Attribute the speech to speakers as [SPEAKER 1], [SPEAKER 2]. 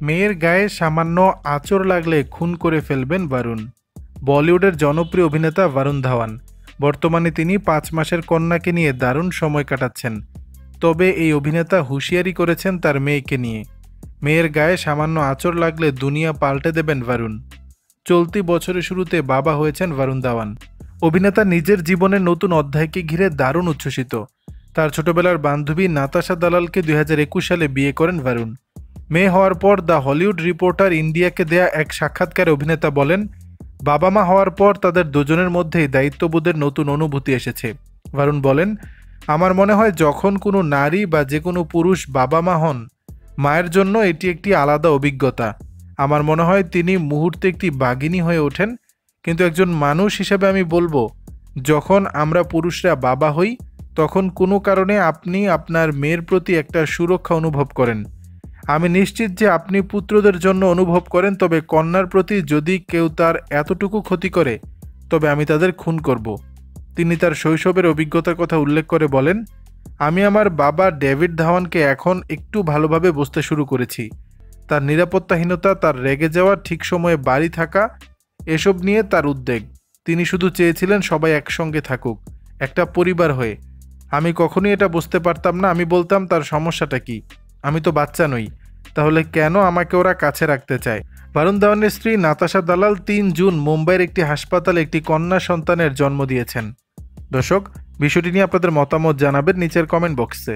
[SPEAKER 1] মেয়ের গায়ে সামান্য আঁচড় লাগলে খুন করে ফেলবেন বরুণ। বলিউডের জনপ্রিয় অভিনেতা বরুণ ধাওয়ান। বর্তমানে তিনি 5 মাসের কন্যাকে নিয়ে দারুণ সময় কাটাচ্ছেন। তবে এই অভিনেতা হুঁশিয়ারি করেছেন তার মেয়েকে নিয়ে। মেয়ের গায়ে সামান্য আঁচড় লাগলে দুনিয়া পাল্টে দেবেন বরুণ। চলতি বছরের শুরুতে বাবা হয়েছেন বরুণ ধাওয়ান। অভিনেতা নিজের জীবনের নতুন অধ্যায়কে ঘিরে দারুণ উচ্ছ্বসিত। তার ছোটবেলার বান্ধবী নাতাশা দালালকে 2021 সালে বিয়ে করেন বরুণ। মেয়ে হওয়ার পর দ্য হলিউড রিপোর্টার ইন্ডিয়াকে দেয়া এক সাক্ষাৎকারে অভিনেতা বলেন, বাবা মা হওয়ার পর তাদের দুজনের মধ্যেই দায়িত্ববোধের নতুন অনুভূতি এসেছে। বরুণ বলেন, আমার মনে হয় যখন কোনো নারী বা যে কোনো পুরুষ বাবা মা হন, মায়ের জন্য এটি একটি আলাদা অভিজ্ঞতা। আমার মনে হয় তিনি মুহূর্তে একটি বাঘিনী হয়ে ওঠেন। কিন্তু একজন মানুষ হিসেবে আমি বলবো, যখন আমরা পুরুষরা বাবা হই তখন কোনো কারণে আপনি আপনার মেয়ের প্রতি একটা সুরক্ষা অনুভব করেন। আমি নিশ্চিত যে আপনি পুত্রদের জন্য অনুভব করেন, তবে কন্যার প্রতি যদি কেউ তার এতটুকু ক্ষতি করে তবে আমি তাদের খুন করব। তিনি তার শৈশবের অভিজ্ঞতার কথা উল্লেখ করে বলেন, আমি আমার বাবা ডেভিড ধাওয়ানকে এখন একটু ভালোভাবে বুঝতে শুরু করেছি। তার নিরাপত্তাহীনতা, তার রেগে যাওয়া, ঠিক সময়ে বাড়ি থাকা, এসব নিয়ে তার উদ্বেগ। তিনি শুধু চেয়েছিলেন সবাই একসঙ্গে থাকুক, একটা পরিবার হয়ে। আমি কখনোই এটা বুঝতে পারতাম না। আমি বলতাম তার সমস্যাটা কি, আমি তো বাচ্চা নই, তাহলে কেন আমাকে ওরা কাছে রাখতে চায়। বরুণ ধাওয়ানের স্ত্রী নাতাশা দালাল 3 জুন মুম্বাইয়ের একটি হাসপাতালে একটি কন্যা সন্তানের জন্ম দিয়েছেন। দর্শক, বিষয়টি নিয়ে আপনাদের মতামত জানাবেন নিচের কমেন্ট বক্সে।